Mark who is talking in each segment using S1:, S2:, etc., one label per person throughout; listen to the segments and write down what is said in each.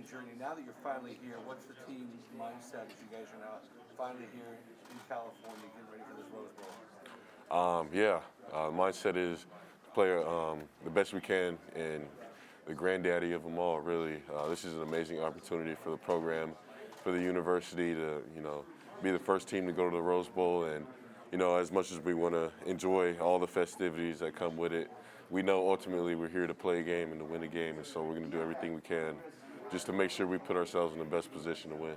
S1: journey. Now that you're finally here, what's the team mindset as you guys are now finally here in California, getting ready for this Rose Bowl?
S2: Mindset is play the best we can, and the granddaddy of them all, really. This is an amazing opportunity for the program, for the university to, be the first team to go to the Rose Bowl. And, as much as we want to enjoy all the festivities that come with it, we know ultimately we're here to play a game and to win a game. And so we're going to do everything we can just to make sure we put ourselves in the best position to win.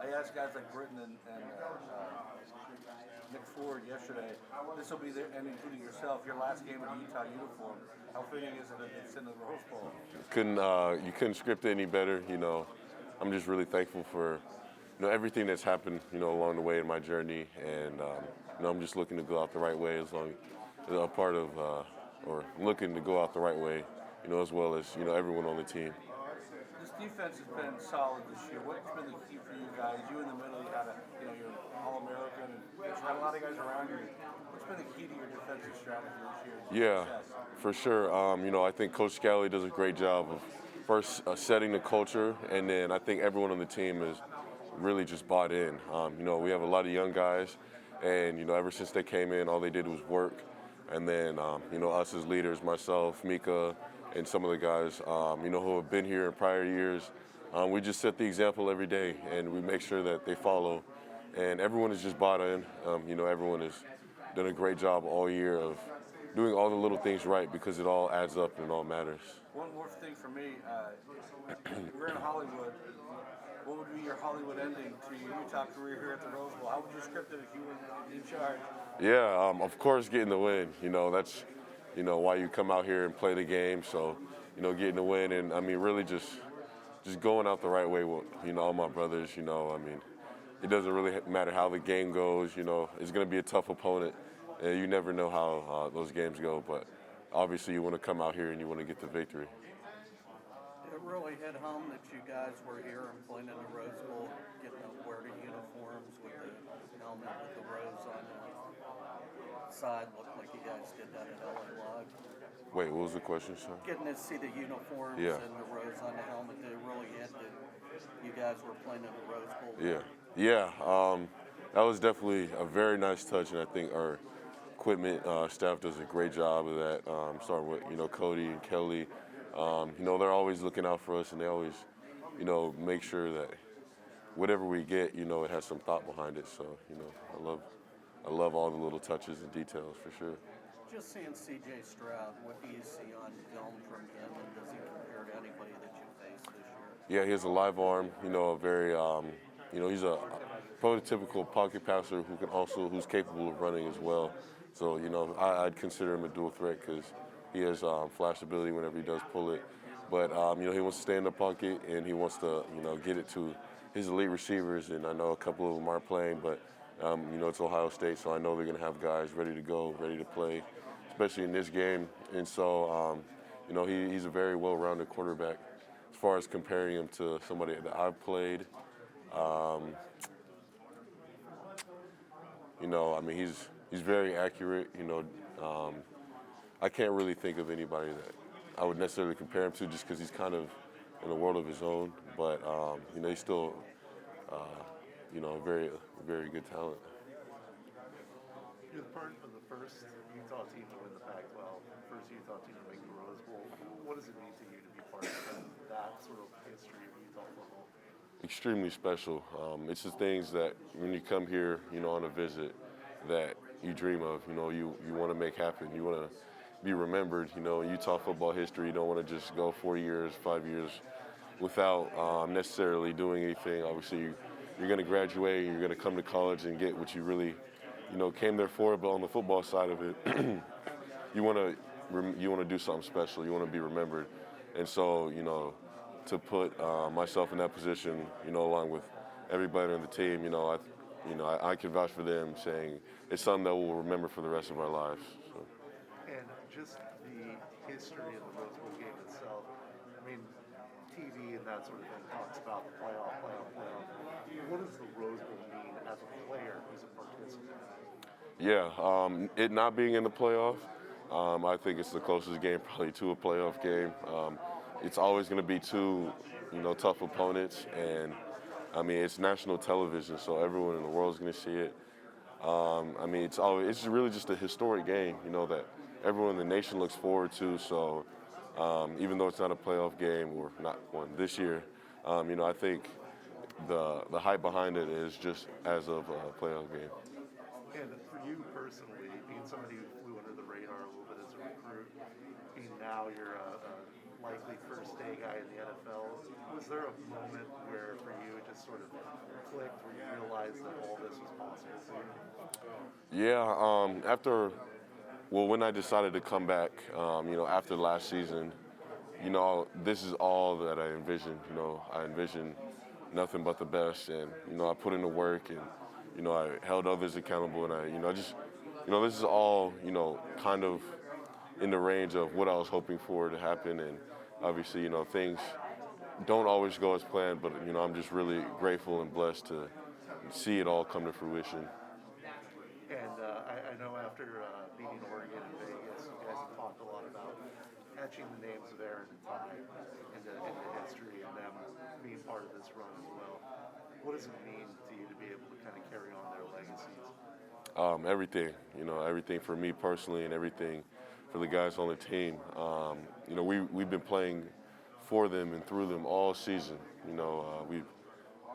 S1: I asked guys like Britton and Nick Ford yesterday, this will be their, and including yourself, your last game in the Utah uniform. How fitting is it that it's in the Rose Bowl?
S2: You couldn't script it any better. I'm just really thankful for everything that's happened along the way in my journey, and I'm just looking to go out the right way as long as a part of or looking to go out the right way, as well as everyone on the team.
S1: This defense has been solid this year. What's been the key for you guys? You in the middle, you had you're an All-American, and there's not a lot of guys around you. What's been the key to your defensive strategy this year?
S2: Yeah, for sure. I think Coach Scally does a great job of first setting the culture, and then I think everyone on the team is really just bought in. We have a lot of young guys, and ever since they came in, all they did was work. And then us as leaders, myself, Mika, and some of the guys, who have been here in prior years, we just set the example every day, and we make sure that they follow. And everyone is just bought in. Everyone has done a great job all year of doing all the little things right, because it all adds up and it all matters.
S1: One more thing for me, we're in Hollywood. What would be your Hollywood ending to your Utah career here at the Rose Bowl? How would you script it if you were in charge?
S2: Yeah, of course, getting the win. That's why you come out here and play the game. So, getting the win, and really just going out the right way with all my brothers. It doesn't really matter how the game goes. It's going to be a tough opponent, and you never know how those games go. But obviously, you want to come out here and you want to get the victory.
S3: It really hit home that you guys were here and playing in the Rose Bowl, getting to wear the uniforms with the helmet with the rose on the side. Looked like you guys did that at LA Live.
S2: Wait, what was the question, sir?
S3: Getting to see the uniforms and the rose on the helmet, did it really hit that you guys were playing in the Rose Bowl?
S2: Yeah. That was definitely a very nice touch, and I think our equipment staff does a great job of that, starting with, Cody and Kelly. They're always looking out for us, and they always, make sure that whatever we get, it has some thought behind it. So, I love all the little touches and details for sure.
S3: Just seeing C.J. Stroud, what do you see on film from him, and does he compare to anybody that you faced this year?
S2: Yeah, he has a live arm. A very, he's a prototypical pocket passer who's capable of running as well. So, I'd consider him a dual threat because he has flash ability whenever he does pull it. But, he wants to stay in the pocket, and he wants to, get it to his elite receivers. And I know a couple of them aren't playing, but, it's Ohio State, so I know they're going to have guys ready to go, ready to play, especially in this game. And so, he's a very well-rounded quarterback. As far as comparing him to somebody that I've played, he's very accurate. I can't really think of anybody that I would necessarily compare him to, just because he's kind of in a world of his own. But he's still, very, very good talent.
S4: You're part of the first Utah team to win the Pac-12, first Utah team to make the Rose Bowl. What does it mean to you to be part of that sort of history of Utah football?
S2: Extremely special. It's the things that when you come here, on a visit, that you dream of. You want to make happen. You want to be remembered. In Utah football history, you don't want to just go 4 years, 5 years without necessarily doing anything. Obviously, you're going to graduate. You're going to come to college and get what you really, came there for. But on the football side of it, you want to do something special. You want to be remembered. And so, to put myself in that position, along with everybody on the team, I can vouch for them, saying it's something that we'll remember for the rest of our lives. So.
S4: And just the history of the Rose Bowl game itself, TV and that sort of thing talks about the playoff. What does the Rose Bowl mean as a player who's a participant?
S2: Yeah, it not being in the playoff, I think it's the closest game probably to a playoff game. It's always going to be two tough opponents, and I mean, it's national television, so everyone in the world is going to see it. I mean, it's really just a historic game, that everyone in the nation looks forward to. So even though it's not a playoff game, or not one this year, I think the hype behind it is just as of a playoff game.
S4: And for you personally, being somebody who flew under the radar a little bit as a recruit, being now you're a likely first day guy in the NFL, was there a moment where for you it just sort of clicked, where you realized that all this was possible for you?
S2: Yeah, when I decided to come back, after last season, this is all that I envisioned. I envisioned nothing but the best, and I put in the work, and I held others accountable, and this is all kind of in the range of what I was hoping for to happen, and obviously things don't always go as planned, but I'm just really grateful and blessed to see it all come to fruition.
S4: And I know after beating Oregon in Vegas, you guys have talked a lot about etching the names of Aaron and Ty into history and them being part of this run as well. What does it mean to you to be able to kind of carry on their legacies?
S2: Everything, everything for me personally and everything for the guys on the team. We've been playing for them and through them all season. We've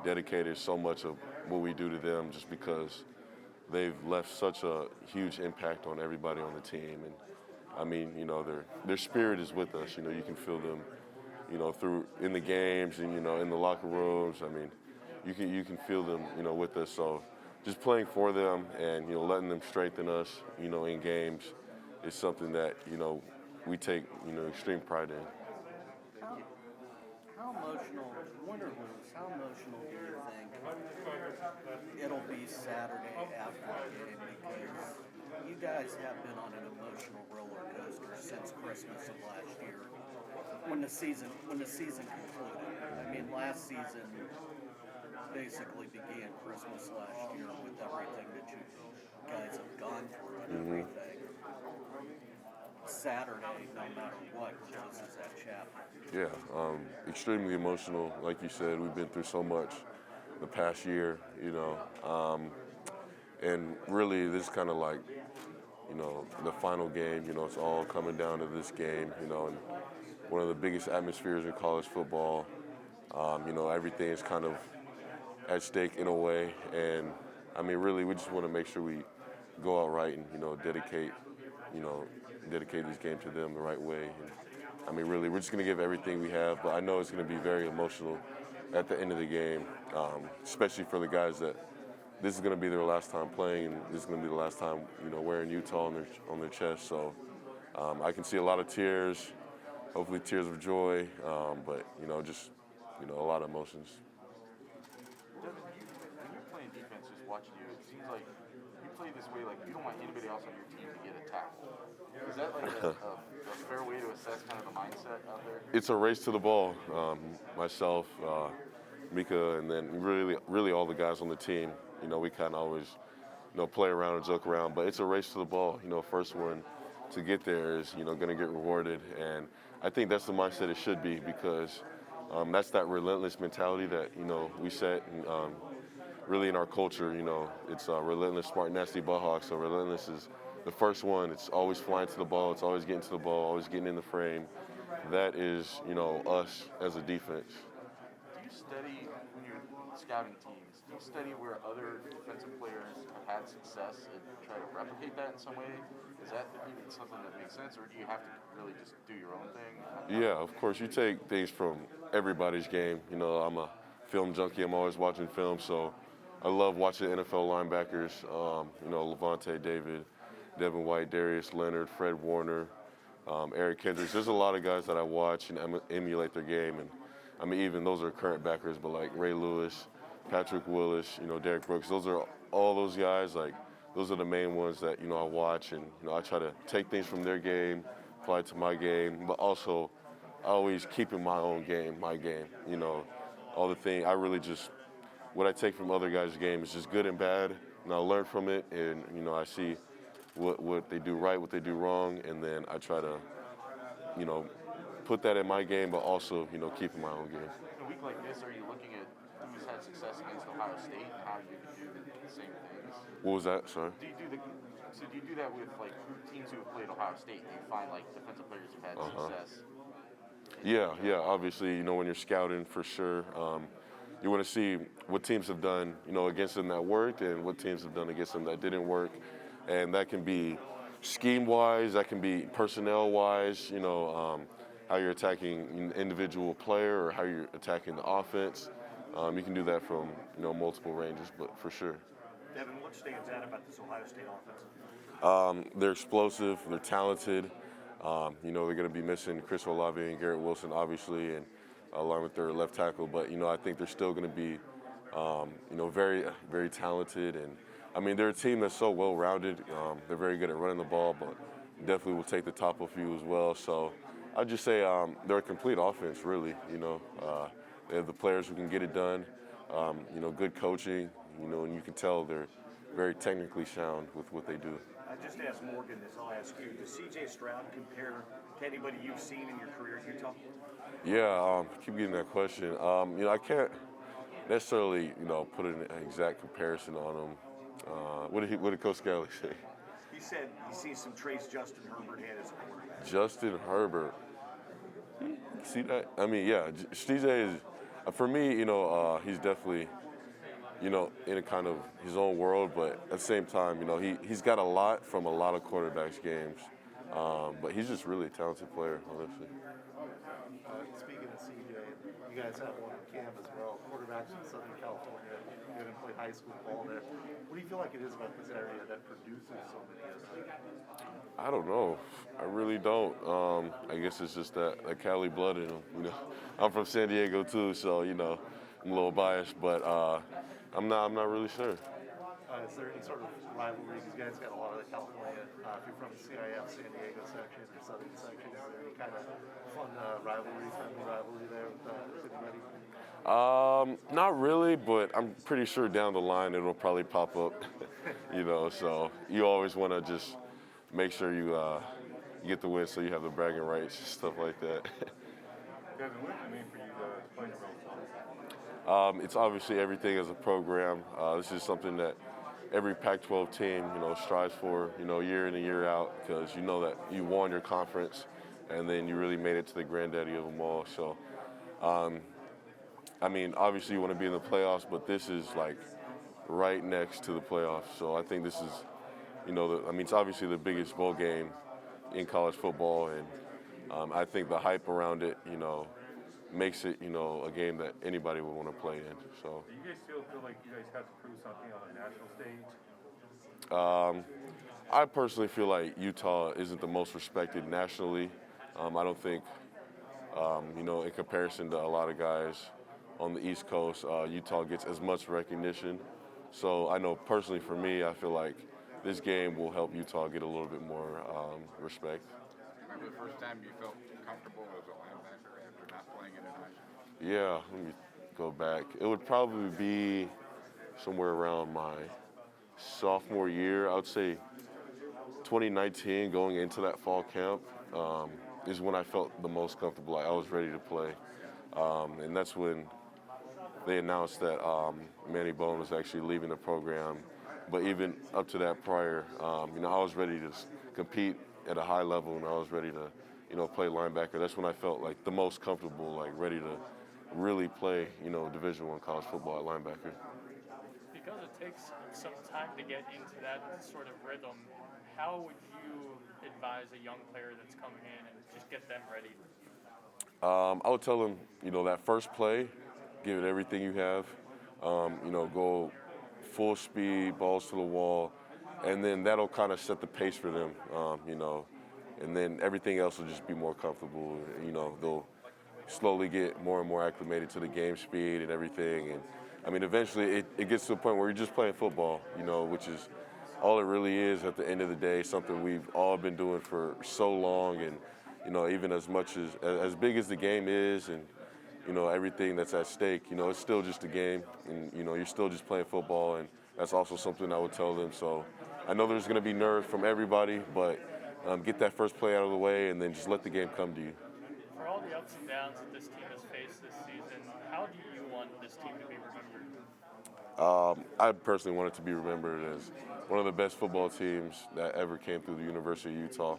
S2: dedicated so much of what we do to them just because they've left such a huge impact on everybody on the team. And I mean, their spirit is with us. You can feel them, through in the games and in the locker rooms. I mean, you can feel them, with us. So just playing for them and letting them strengthen us, in games is something that we take extreme pride in.
S3: How emotional, win or lose, how emotional do you think it'll be Saturday after the game? Because you guys have been on an emotional roller coaster since Christmas of last year, when the season concluded. I mean, last season basically began Christmas last year with everything that you guys have gone through and everything. Saturday, no matter what, closes that chapter.
S2: Yeah, extremely emotional. Like you said, we've been through so much the past year, and really this is kind of like, the final game. It's all coming down to this game, and one of the biggest atmospheres in college football. Everything is kind of at stake in a way, and I mean, really, we just want to make sure we go out right and dedicate this game to them the right way. And, I mean, really, we're just going to give everything we have, but I know it's going to be very emotional at the end of the game, especially for the guys that this is going to be their last time playing, and this is going to be the last time wearing Utah on their chest. So I can see a lot of tears, hopefully tears of joy, but just a lot of emotions.
S5: Devin, when you're playing defense, just watching you, it seems like you play this way, like you don't want anybody else on your team to get a tackle. Is that like a fair way to assess kind of the mindset out there?
S2: It's a race to the ball. Myself, Mika, and then really all the guys on the team. We kind of always, play around and joke around, but it's a race to the ball. First one to get there is, going to get rewarded, and I think that's the mindset it should be, because that's that relentless mentality that we set, and really in our culture, it's relentless, smart, nasty ball hawk. So relentless is the first one. It's always flying to the ball. It's always getting to the ball. Always getting in the frame. That is, us as a defense.
S5: Do you study when you're scouting teams? Do you study where other defensive players have had success and try to replicate that in some way? Is that even something that makes sense, or do you have to really just do your own thing?
S2: Yeah, of course. You take things from everybody's game. I'm a film junkie. I'm always watching film, so I love watching NFL linebackers. Levante David, Devin Lloyd, Darius Leonard, Fred Warner, Eric Kendricks. There's a lot of guys that I watch and emulate their game, and I mean, even those are current backers, but like Ray Lewis, Patrick Willis, Derek Brooks. Those are all those guys. Like, those are the main ones that I watch, and I try to take things from their game, apply it to my game, but also always keeping my own game, my game. All the thing I really just, what I take from other guys' game is just good and bad, and I learn from it, and I see what they do right, what they do wrong, and then I try to put that in my game, but also keeping my own game.
S5: like this, are you looking at who's had success against Ohio State and how you can do the same things?
S2: What was that? Sorry.
S5: Do you do that with like teams who have played Ohio State? Do you find like defensive players who've had success?
S2: Yeah. Obviously, when you're scouting for sure, you want to see what teams have done, against them that worked and what teams have done against them that didn't work. And that can be scheme-wise, that can be personnel-wise, how you're attacking an individual player or how you're attacking the offense. You can do that from, multiple ranges, but for sure.
S6: Devin, what stands out about this Ohio State offense?
S2: They're explosive, they're talented. They're going to be missing Chris Olave and Garrett Wilson, obviously, and along with their left tackle. But, I think they're still going to be, very, very talented. And, they're a team that's so well-rounded. They're very good at running the ball, but definitely will take the top off you as well. So I'd just say they're a complete offense, really. They have the players who can get it done, good coaching, and you can tell they're very technically sound with what they do.
S6: I just asked Morgan this, I'll ask you. Does C.J. Stroud compare to anybody you've seen in your career at Utah?
S2: Yeah, keep getting that question. I can't necessarily, put an exact comparison on him. What did Coach Scally say?
S6: He said he sees some traits Justin Herbert had as a quarterback.
S2: Justin Herbert. See that? CJ is, for me, he's definitely, in a kind of his own world, but at the same time, he's got a lot from a lot of quarterbacks' games. But he's just really a talented player, honestly.
S4: Speaking of CJ, you guys have one in camp as well. Quarterbacks in Southern California. You haven't played high school ball there. What do you feel like it is about this area that produces so many athletes?
S2: I don't know. I really don't. I guess it's just that Cali blood in them. I'm from San Diego too, so I'm a little biased, but I'm not really sure.
S4: Is there any sort of rivalry? Because you guys got a lot of the California. If you're from the CIF San Diego section or Southern section, is there any kind of fun friendly rivalry there with anybody?
S2: Not really, but I'm pretty sure down the line it'll probably pop up. So you always want to just make sure you get the win, so you have the bragging rights and stuff like that.
S7: Devin, what does it mean for you to play in the Rose Bowl?
S2: It's obviously everything as a program. This is something that every Pac-12 team, strives for, year in and year out, because you know that you won your conference and then you really made it to the granddaddy of them all. So, obviously you want to be in the playoffs, but this is like right next to the playoffs. So I think this is, it's obviously the biggest bowl game in college football, and I think the hype around it, makes it, a game that anybody would want to play in. So.
S7: Do you guys still feel like you guys have to prove something on a national stage?
S2: I personally feel like Utah isn't the most respected nationally. I don't think, in comparison to a lot of guys on the East Coast, Utah gets as much recognition. So I know personally for me, I feel like this game will help Utah get a little bit more respect.
S8: Remember the first time you felt comfortable as a linebacker after not playing in a national?
S2: Yeah, let me go back. It would probably be somewhere around my sophomore year. I would say 2019, going into that fall camp, is when I felt the most comfortable. I was ready to play. And that's when they announced that Manny Bone was actually leaving the program. But even up to that prior, I was ready to compete at a high level, and I was ready to, play linebacker. That's when I felt like the most comfortable, like ready to really play, Division I college football at linebacker.
S9: Because it takes some time to get into that sort of rhythm, how would you advise a young player that's coming in and just get them ready?
S2: I would tell them, that first play, give it everything you have. Go full speed, balls to the wall, and then that'll kind of set the pace for them, and then everything else will just be more comfortable. They'll slowly get more and more acclimated to the game speed and everything. And eventually it gets to a point where you're just playing football, which is all it really is at the end of the day, something we've all been doing for so long. And, even as much as big as the game is and, everything that's at stake, it's still just a game, and, you're still just playing football, and that's also something I would tell them. So I know there's going to be nerves from everybody, but get that first play out of the way and then just let the game come to you.
S9: For all the ups and downs that this team has faced this season, how do you want this team to be remembered?
S2: I personally want it to be remembered as one of the best football teams that ever came through the University of Utah.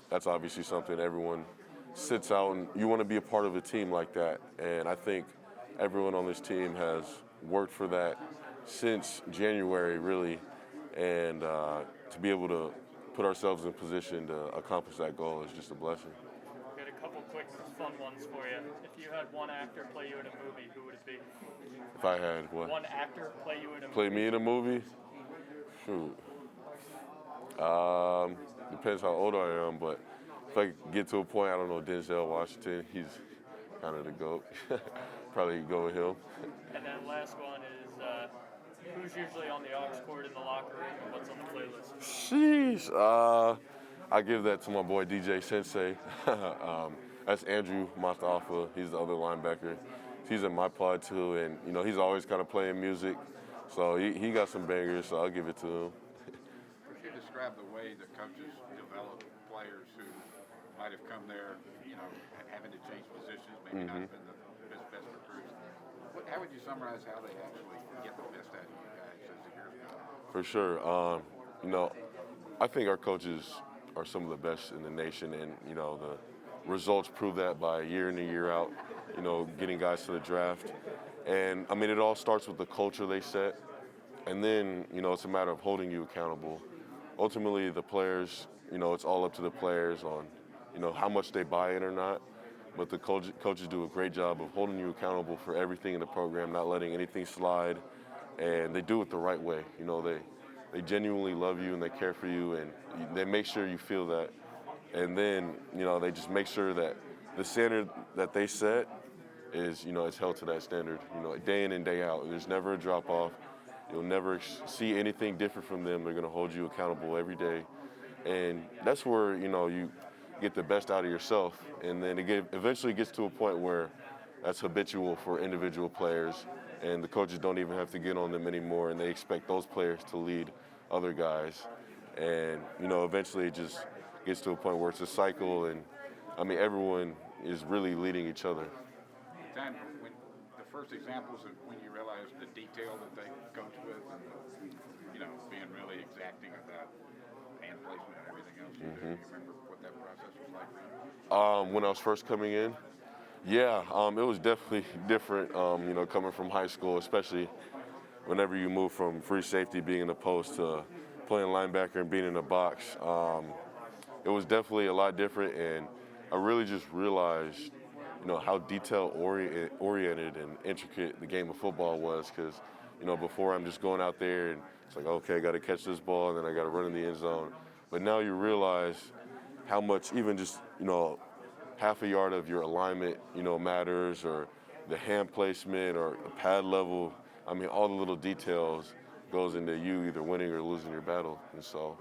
S2: That's obviously something everyone sits out, and you want to be a part of a team like that. And I think everyone on this team has worked for that since January, really, and to be able to put ourselves in position to accomplish that goal is just a blessing.
S9: Got a couple quick fun ones for you. If you had one actor play you in a movie, who would it be?
S2: If I had what?
S9: One actor play you in a
S2: Play
S9: movie.
S2: me in a movie? Shoot. Depends how old I am, but if I get to a point, I don't know, Denzel Washington, he's kind of the GOAT. Probably go with him.
S9: And then last one is, who's usually on the aux cord in the locker room and what's on the playlist?
S2: Sheesh. I give that to my boy DJ Sensei. That's Andrew Mustafa. He's the other linebacker. He's in my pod too, and he's always kind of playing music. So he got some bangers, so I'll give it to him.
S8: Could you describe the way that coaches develop players who might have come there, having to change positions, maybe not been the best recruits? How would you summarize how they actually get the best out of you guys as the years go on?
S2: For sure. I think our coaches are some of the best in the nation, and the results prove that by year in and year out. Getting guys to the draft, and I mean it all starts with the culture they set, and then it's a matter of holding you accountable. Ultimately, the players, it's all up to the players on how much they buy in or not. But the coaches do a great job of holding you accountable for everything in the program, not letting anything slide, and they do it the right way. They genuinely love you and they care for you, and they make sure you feel that. And then they just make sure that the standard that they set is it's held to that standard. Day in and day out. There's never a drop off. You'll never see anything different from them. They're going to hold you accountable every day, and that's where you get the best out of yourself. And then it eventually gets to a point where that's habitual for individual players, and the coaches don't even have to get on them anymore, and they expect those players to lead other guys. And eventually it just gets to a point where it's a cycle, and I mean everyone is really leading each other.
S8: Dan, when the first examples of when you realized the detail that they coach with, and being really exacting about hand placement and everything else, do you remember what that process was like then?
S2: When I was first coming in, yeah, it was definitely different. Coming from high school, especially whenever you move from free safety, being in the post, to playing linebacker and being in the box, it was definitely a lot different. And I really just realized how detail-oriented and intricate the game of football was, because, before I'm just going out there and it's like, okay, I got to catch this ball and then I got to run in the end zone. But now you realize how much even just, half a yard of your alignment, matters, or the hand placement or the pad level. I mean, all the little details goes into you either winning or losing your battle. And so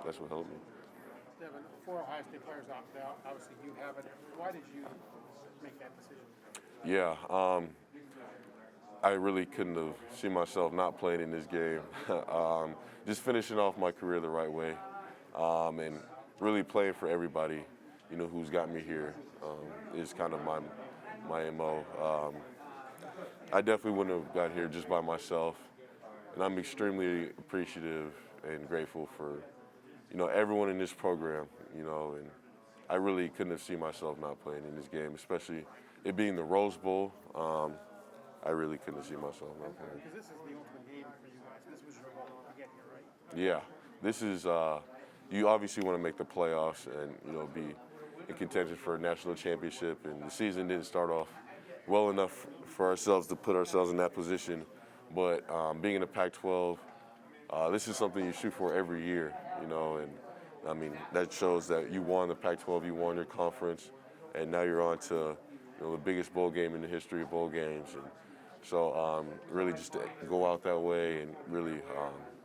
S2: that's what helped me.
S10: Devin, 4 Ohio State players opted out. Obviously, you haven't. Why did you make that decision?
S2: Yeah, I really couldn't have seen myself not playing in this game. Just finishing off my career the right way, and really playing for everybody, who's got me here, is kind of my MO. I definitely wouldn't have got here just by myself, and I'm extremely appreciative and grateful for, everyone in this program, and I really couldn't have seen myself not playing in this game, especially it being the Rose Bowl. I really couldn't see myself not playing.
S10: Because this is the ultimate game for you guys. This was your goal to get here, right?
S2: Yeah, this is. You obviously want to make the playoffs and be in contention for a national championship. And the season didn't start off well enough for ourselves to put ourselves in that position. But being in the Pac-12, this is something you shoot for every year. And I mean that shows that you won the Pac-12, you won your conference, and now you're on to the biggest bowl game in the history of bowl games. And so really just to go out that way and really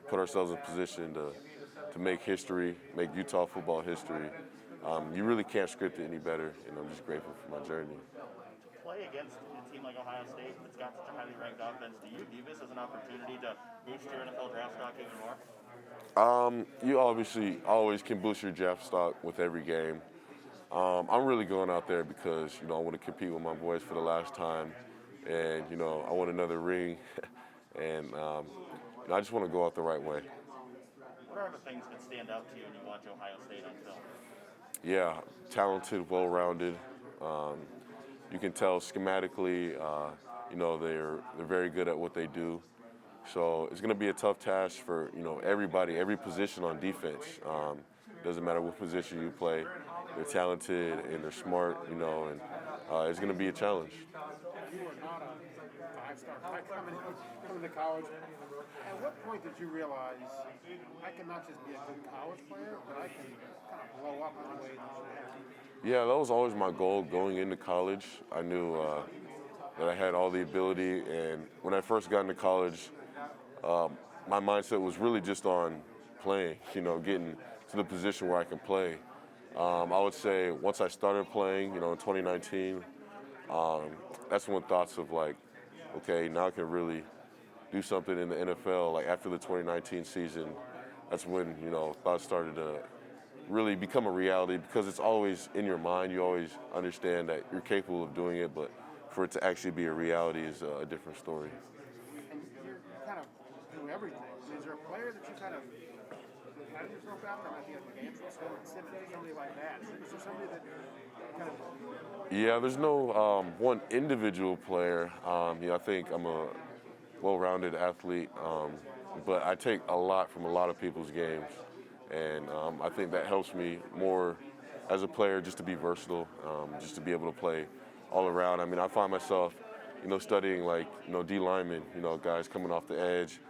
S2: put ourselves in position to make history, make Utah football history. You really can't script it any better, and I'm just grateful for my journey.
S11: To play against a team like Ohio State that's got such a highly ranked offense, do you view this as an opportunity to boost your NFL draft stock even more?
S2: You obviously always can boost your draft stock with every game. I'm really going out there because, I want to compete with my boys for the last time. And, I want another ring. And I just want to go out the right way.
S11: What are the things that stand out to you when you watch Ohio State on film?
S2: Yeah, talented, well-rounded. You can tell schematically, they're very good at what they do. So it's going to be a tough task for, everybody, every position on defense. Doesn't matter what position you play. They're talented and they're smart, and it's going to be a challenge.
S10: You were not a five-star guy coming to college. At what point did you realize I can not just be a good college player, but I can kind of blow up in a way that should happen?
S2: Yeah, that was always my goal going into college. I knew that I had all the ability, and when I first got into college, my mindset was really just on playing, getting to the position where I can play. I would say once I started playing, in 2019, that's when thoughts of like, okay, now I can really do something in the NFL. Like after the 2019 season, that's when, thoughts started to really become a reality because it's always in your mind. You always understand that you're capable of doing it, but for it to actually be a reality is a different story.
S10: And you kind of do everything. Is there a player that you kind of pattern yourself after? I think like Andrew Simmons, somebody like that. Is there somebody that kind of...
S2: Yeah, there's no one individual player. I think I'm a well-rounded athlete, but I take a lot from a lot of people's games. And I think that helps me more as a player just to be versatile, just to be able to play all around. I mean, I find myself, studying like, D linemen, guys coming off the edge,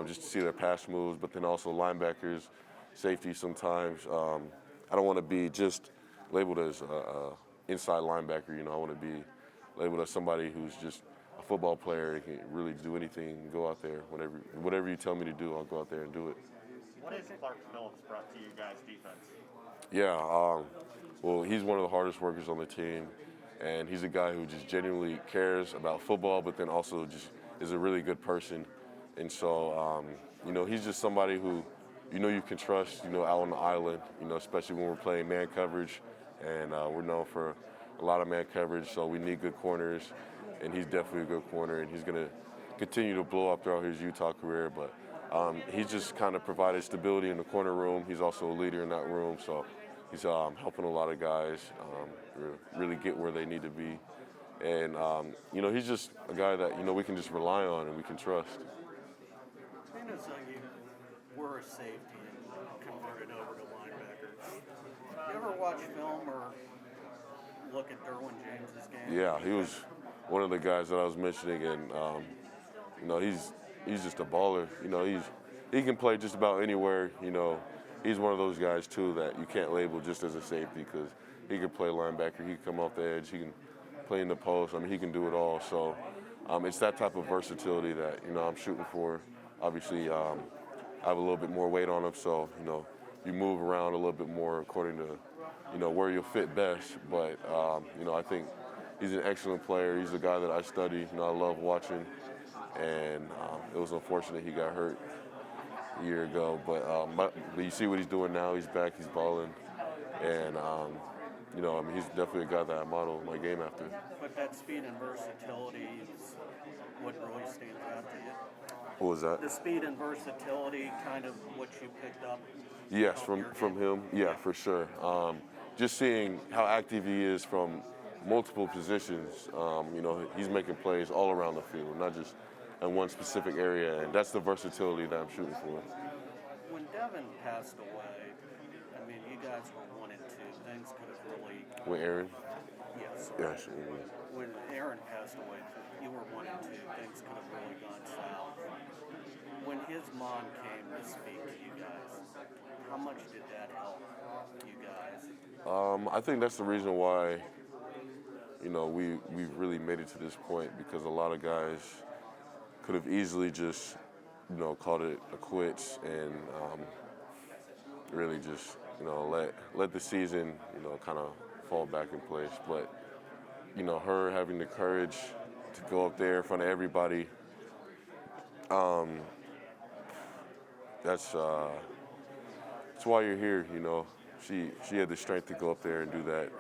S2: just to see their pass moves, but then also linebackers, safety sometimes. I don't want to be just labeled as an inside linebacker, I want to be labeled as somebody who's just a football player and can really do anything and go out there. Whatever you tell me to do, I'll go out there and do it.
S11: What has Clark Phillips brought to you guys' defense?
S2: Yeah, well, he's one of the hardest workers on the team, and he's a guy who just genuinely cares about football, but then also just is a really good person. And so, he's just somebody who, you can trust, out on the island, especially when we're playing man coverage, and we're known for a lot of man coverage, so we need good corners, and he's definitely a good corner, and he's going to continue to blow up throughout his Utah career, but he's just kind of provided stability in the corner room. He's also a leader in that room, so he's helping a lot of guys really get where they need to be. And, he's just a guy that, we can just rely on and we can trust.
S3: Being as though you were a safety and converted over to linebacker, you ever watch film or look at Derwin James's game?
S2: Yeah, he was one of the guys that I was mentioning, and, he's just a baller. He can play just about anywhere. He's one of those guys too that you can't label just as a safety because he can play linebacker. He can come off the edge. He can play in the post. I mean, he can do it all. So it's that type of versatility that I'm shooting for. Obviously, I have a little bit more weight on him, so you move around a little bit more according to where you'll fit best. But I think he's an excellent player. He's a guy that I study. I love watching. And it was unfortunate he got hurt a year ago. But you see what he's doing now. He's back. He's balling. And, he's definitely a guy that I model my game after.
S3: But that speed and versatility is what really stands out to you.
S2: What was that?
S3: The speed and versatility, kind of what you picked up.
S2: Yes, from him. Yeah, for sure. Just seeing how active he is from multiple positions. He's making plays all around the field, not just in one specific area, and that's the versatility that I'm shooting for.
S3: When Devin passed away, I mean, you guys were 1-2. Things could have really...
S2: With Aaron?
S3: Yes.
S2: Yes.
S3: When Aaron passed away, you were 1-2. Things could have really gone south. When his mom came to speak to you guys, how much did that help you guys?
S2: I think that's the reason why, we've really made it to this point, because a lot of guys could have easily just, called it a quits and really just, let the season, kind of fall back in place. But, her having the courage to go up there in front of everybody, that's why you're here, she had the strength to go up there and do that.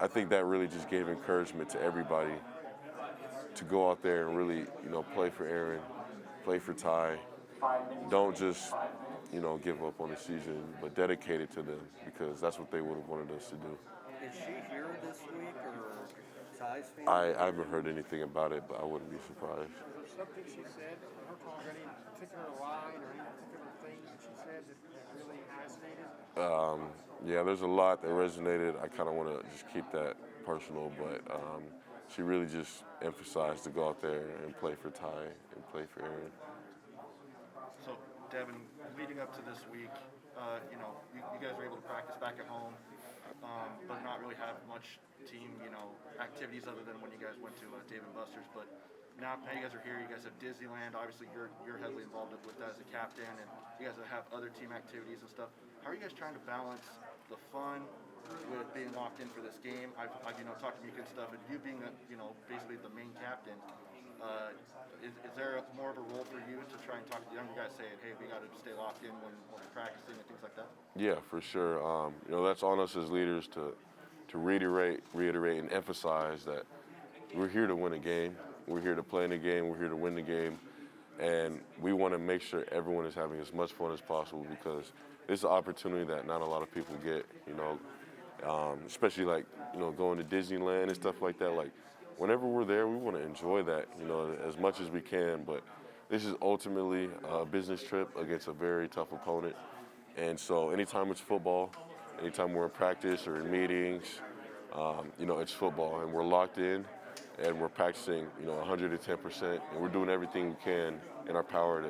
S2: I think that really just gave encouragement to everybody to go out there and really, play for Aaron, play for Ty. Don't just, give up on the season, but dedicate it to them because that's what they would have wanted us to do.
S3: Is she here this week or Ty's family?
S2: I haven't heard anything about it, but I wouldn't be surprised.
S10: Is there something she said in her talk, any particular line or any particular thing that she said that really resonated?
S2: Yeah, there's a lot that resonated. I kind of want to just keep that personal, but she really just emphasized to go out there and play for Ty and play for Aaron.
S11: So, Devin, leading up to this week, you guys were able to practice back at home, but not really have much team, activities other than when you guys went to Dave & Buster's. But now you guys are here. You guys have Disneyland. Obviously, you're heavily involved with that as a captain, and you guys have other team activities and stuff. How are you guys trying to balance the fun with being locked in for this game? I've talked to Mika and stuff, and you being basically the main captain. Is there more of a role for you to try and talk to the younger guys, saying, hey, we got to stay locked in when we're practicing and things like that? Yeah,
S2: for sure. That's on us as leaders to reiterate, and emphasize that we're here to win a game. We're here to play in a game. We're here to win the game. And we want to make sure everyone is having as much fun as possible because it's an opportunity that not a lot of people get, especially going to Disneyland and stuff like that. Like, whenever we're there, we want to enjoy that, as much as we can. But this is ultimately a business trip against a very tough opponent. And so anytime it's football, anytime we're in practice or in meetings, it's football. And we're locked in and we're practicing, 110%. And we're doing everything we can in our power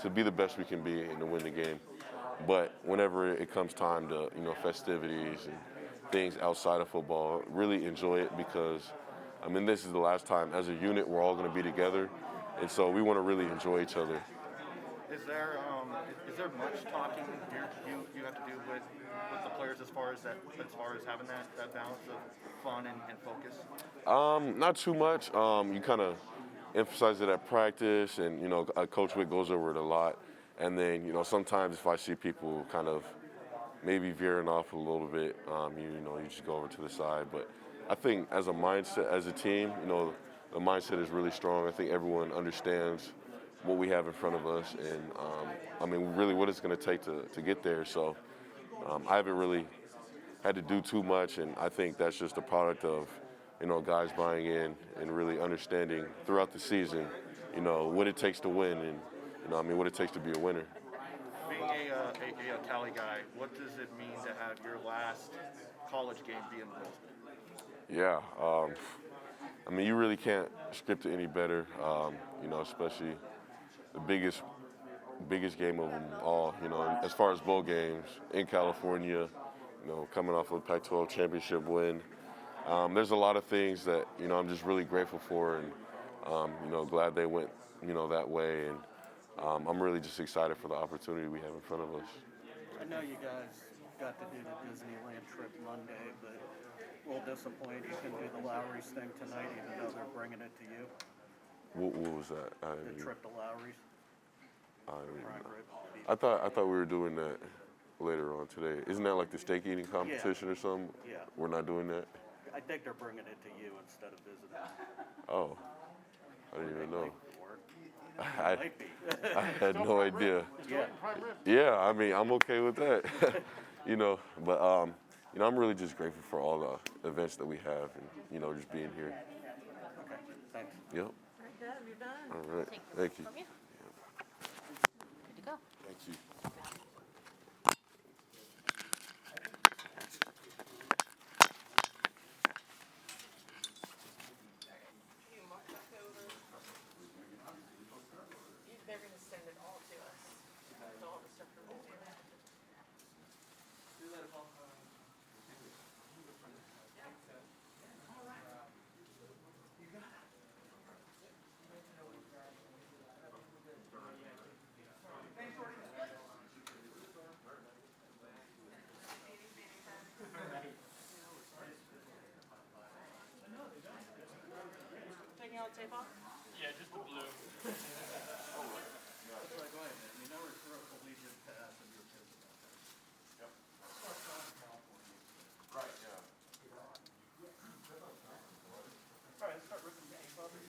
S2: to be the best we can be and to win the game. But whenever it comes time to, festivities and things outside of football, really enjoy it because this is the last time as a unit we're all going to be together, and so we want to really enjoy each other.
S11: Is there much talking you have to do with the players as far as having that balance of fun and focus?
S2: Not too much. You kind of emphasize it at practice, and Coach Witt goes over it a lot. And then sometimes if I see people kind of maybe veering off a little bit, you just go over to the side. But I think as a mindset, as a team, the mindset is really strong. I think everyone understands what we have in front of us and, really what it's going to take to get there. So I haven't really had to do too much, and I think that's just a product of, guys buying in and really understanding throughout the season, what it takes to win and, what it takes to be a winner.
S11: Being a Cali guy, what does it mean to have your last college game be in the Rose Bowl?
S2: Yeah, you really can't script it any better, especially the biggest game of them all, as far as bowl games in California, coming off of a Pac-12 championship win. There's a lot of things that, I'm just really grateful for and, glad they went, that way. And I'm really just excited for the opportunity we have in front of us.
S3: I know you guys got to do the Disneyland trip Monday, but a little disappointed you couldn't do the Lowry's thing tonight, even though they're bringing it to you.
S2: What was that?
S3: The trip to Lowry's.
S2: I thought we were doing that later on today. Isn't that like the steak eating competition or something?
S3: Yeah.
S2: We're not doing that?
S3: I think they're bringing it to you instead of visiting.
S2: Oh, I didn't even know.
S3: I
S2: had no idea.
S3: Yeah.
S2: Yeah, I'm okay with that. But I'm really just grateful for all the events that we have and, just being here.
S3: Okay, thanks.
S2: Yep.
S12: Very good, you're done.
S2: All right. Thank you.
S12: From you. Good to go.
S2: Thank you.
S12: They're going to send it all to us. All the stuff from the museum. Taking all the tape off?
S9: Yeah, just the blue.
S3: Go ahead, man. You never threw a collegiate pass in your